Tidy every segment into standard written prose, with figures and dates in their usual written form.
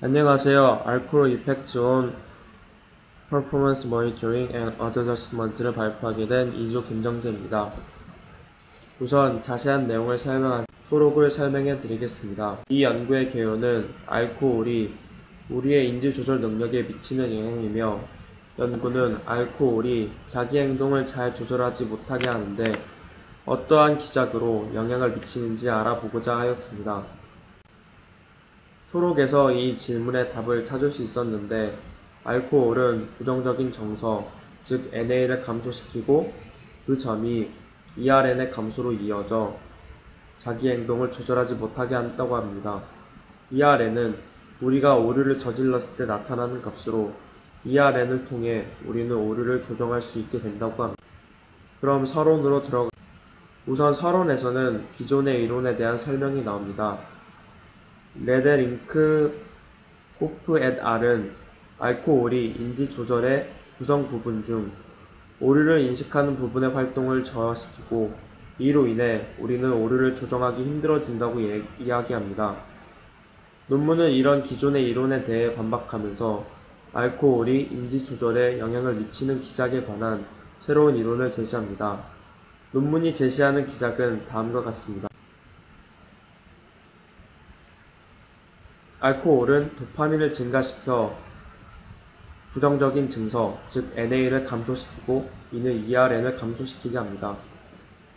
안녕하세요. 알코올 이펙트 온 퍼포먼스 모니터링 앤 어드저스먼트를 발표하게 된 2조 김정재입니다. 우선 자세한 내용을 설명한 초록을 설명해 드리겠습니다. 이 연구의 개요는 알코올이 우리의 인지 조절 능력에 미치는 영향이며, 연구는 알코올이 자기 행동을 잘 조절하지 못하게 하는데 어떠한 기작으로 영향을 미치는지 알아보고자 하였습니다. 초록에서 이 질문의 답을 찾을 수 있었는데, 알코올은 부정적인 정서, 즉 NA를 감소시키고 그 점이 ERN의 감소로 이어져 자기 행동을 조절하지 못하게 한다고 합니다. ERN은 우리가 오류를 저질렀을 때 나타나는 값으로 ERN을 통해 우리는 오류를 조정할 수 있게 된다고 합니다. 그럼 서론으로 들어가. 우선 서론에서는 기존의 이론에 대한 설명이 나옵니다. 레데링크 호프 et al은 알코올이 인지 조절의 구성 부분 중 오류를 인식하는 부분의 활동을 저하시키고, 이로 인해 우리는 오류를 조정하기 힘들어진다고 이야기합니다. 논문은 이런 기존의 이론에 대해 반박하면서 알코올이 인지 조절에 영향을 미치는 기작에 관한 새로운 이론을 제시합니다. 논문이 제시하는 기작은 다음과 같습니다. 알코올은 도파민을 증가시켜 부정적인 증서, 즉 NA를 감소시키고 이는 ERN을 감소시키게 합니다.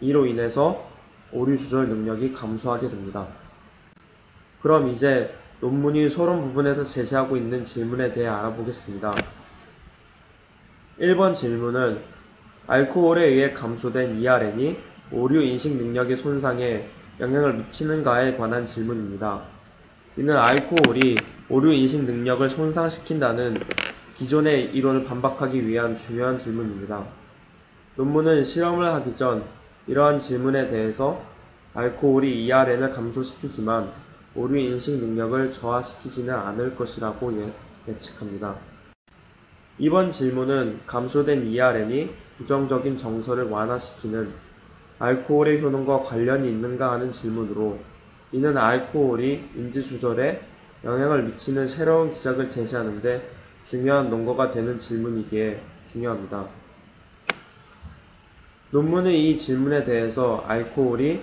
이로 인해서 오류 조절 능력이 감소하게 됩니다. 그럼 이제 논문이 서론 부분에서 제시하고 있는 질문에 대해 알아보겠습니다. 1번 질문은 알코올에 의해 감소된 ERN이 오류 인식 능력의 손상에 영향을 미치는가에 관한 질문입니다. 이는 알코올이 오류 인식 능력을 손상시킨다는 기존의 이론을 반박하기 위한 중요한 질문입니다. 논문은 실험을 하기 전 이러한 질문에 대해서 알코올이 ERN을 감소시키지만 오류 인식 능력을 저하시키지는 않을 것이라고 예측합니다. 이번 질문은 감소된 ERN이 부정적인 정서를 완화시키는 알코올의 효능과 관련이 있는가 하는 질문으로, 이는 알코올이 인지 조절에 영향을 미치는 새로운 기작을 제시하는데 중요한 논거가 되는 질문이기에 중요합니다. 논문은 이 질문에 대해서 알코올이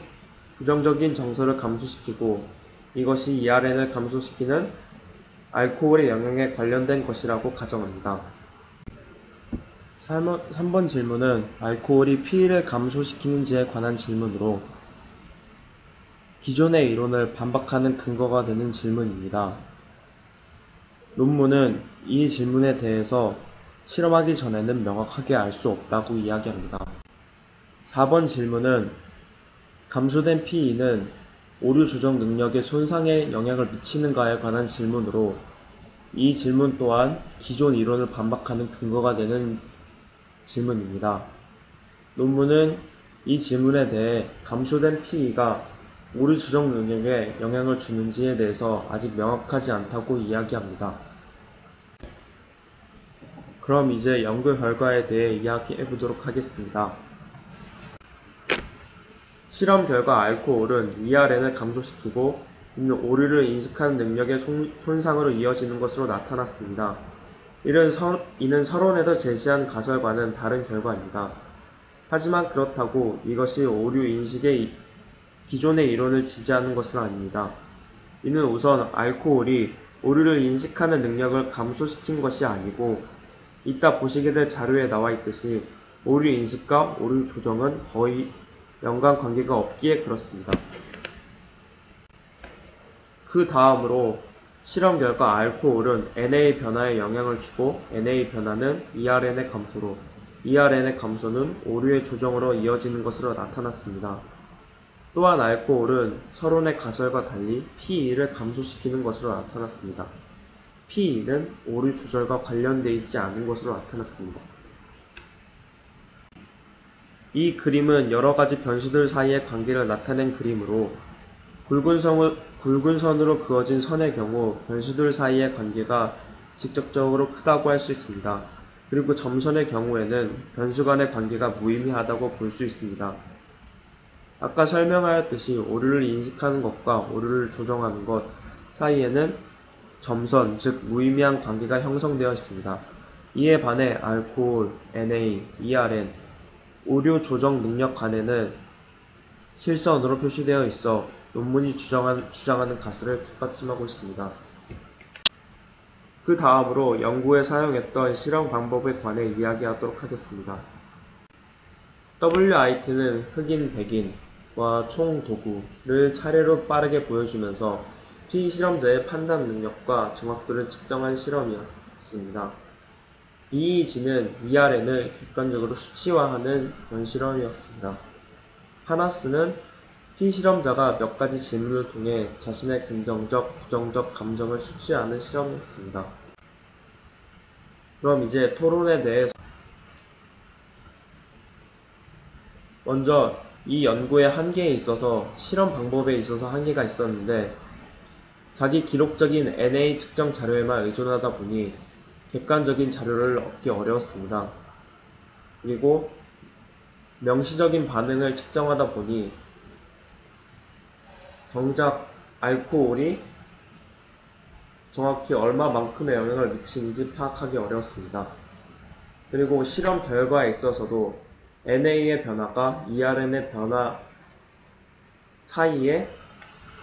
부정적인 정서를 감소시키고 이것이 ERN을 감소시키는 알코올의 영향에 관련된 것이라고 가정합니다. 3번 질문은 알코올이 피를 감소시키는지에 관한 질문으로 기존의 이론을 반박하는 근거가 되는 질문입니다. 논문은 이 질문에 대해서 실험하기 전에는 명확하게 알 수 없다고 이야기합니다. 4번 질문은 감소된 PE는 오류 조정 능력의 손상에 영향을 미치는가에 관한 질문으로, 이 질문 또한 기존 이론을 반박하는 근거가 되는 질문입니다. 논문은 이 질문에 대해 감소된 PE가 오류 조정 능력에 영향을 주는지에 대해서 아직 명확하지 않다고 이야기합니다. 그럼 이제 연구 결과에 대해 이야기해 보도록 하겠습니다. 실험 결과 알코올은 ERN을 감소시키고 오류를 인식하는 능력의 손상으로 이어지는 것으로 나타났습니다. 이는 서론에서 제시한 가설과는 다른 결과입니다. 하지만 그렇다고 이것이 오류 인식의 기존의 이론을 지지하는 것은 아닙니다. 이는 우선 알코올이 오류를 인식하는 능력을 감소시킨 것이 아니고, 이따 보시게 될 자료에 나와 있듯이 오류 인식과 오류 조정은 거의 연관관계가 없기에 그렇습니다. 그 다음으로 실험 결과 알코올은 NA 변화에 영향을 주고 NA 변화는 ERN의 감소로, ERN의 감소는 오류의 조정으로 이어지는 것으로 나타났습니다. 또한 알코올은 서론의 가설과 달리 PE를 감소시키는 것으로 나타났습니다. PE는 오류 조절과 관련되어 있지 않은 것으로 나타났습니다. 이 그림은 여러가지 변수들 사이의 관계를 나타낸 그림으로, 굵은 선으로 그어진 선의 경우 변수들 사이의 관계가 직접적으로 크다고 할 수 있습니다. 그리고 점선의 경우에는 변수 간의 관계가 무의미하다고 볼 수 있습니다. 아까 설명하였듯이 오류를 인식하는 것과 오류를 조정하는 것 사이에는 점선, 즉 무의미한 관계가 형성되어 있습니다. 이에 반해 알코올, NA, ERN, 오류 조정 능력 간에는 실선으로 표시되어 있어 논문이 주장하는 가설을 뒷받침하고 있습니다. 그 다음으로 연구에 사용했던 실험 방법에 관해 이야기하도록 하겠습니다. WIT는 흑인, 백인과 총 도구를 차례로 빠르게 보여주면서 피실험자의 판단 능력과 정확도를 측정한 실험이었습니다. EEG는 ERN을 객관적으로 수치화하는 연실험이었습니다. 하나스는 피실험자가 몇 가지 질문을 통해 자신의 긍정적, 부정적 감정을 수치하는 실험이었습니다. 그럼 이제 토론에 대해 먼저 이 연구의 한계에 있어서 실험 방법에 있어서 한계가 있었는데 자기 기록적인 NA 측정 자료에만 의존하다 보니 객관적인 자료를 얻기 어려웠습니다. 그리고 명시적인 반응을 측정하다 보니 정작 알코올이 정확히 얼마만큼의 영향을 미치는지 파악하기 어려웠습니다. 그리고 실험 결과에 있어서도 NA의 변화가 ERN의 변화 사이에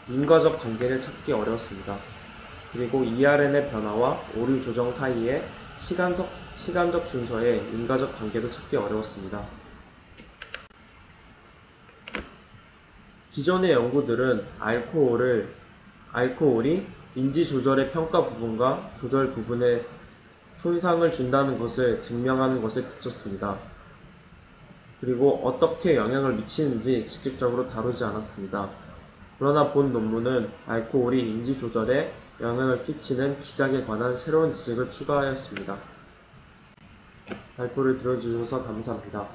인과적 관계를 찾기 어려웠습니다. 그리고 ERN의 변화와 오류 조정 사이에 시간적 순서의 인과적 관계도 찾기 어려웠습니다. 기존의 연구들은 알코올이 인지 조절의 평가 부분과 조절 부분에 손상을 준다는 것을 증명하는 것에 그쳤습니다. 그리고 어떻게 영향을 미치는지 직접적으로 다루지 않았습니다. 그러나 본 논문은 알코올이 인지 조절에 영향을 끼치는 기작에 관한 새로운 지식을 추가하였습니다. 발표를 들어주셔서 감사합니다.